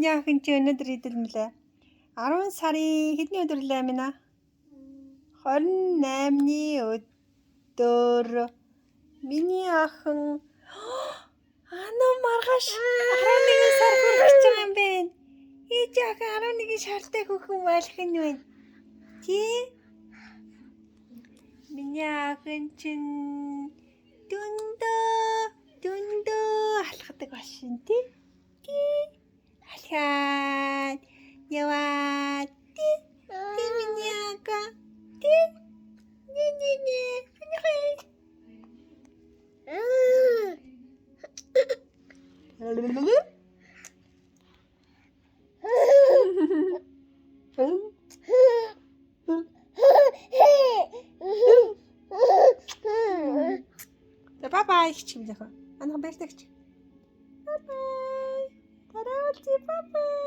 миний охин чи өнөөдөр идэлмэлээ. 10 сарын хэдний өдөр лээ минь аа? 28-ны өдөр миний охин анаа маргааш 11 сар хүрч байгаа юм бэ. Ээж охин 11 сартай хөхөн болох нь байна. Тий? Миний охин чинь дүндөө алхадаг башин тий? Тий? Алхаад яваад тий? Тий миний охин тий? Не. Bye-bye. Анаа баярлалаа. Bye-bye. Тараач бай-бай.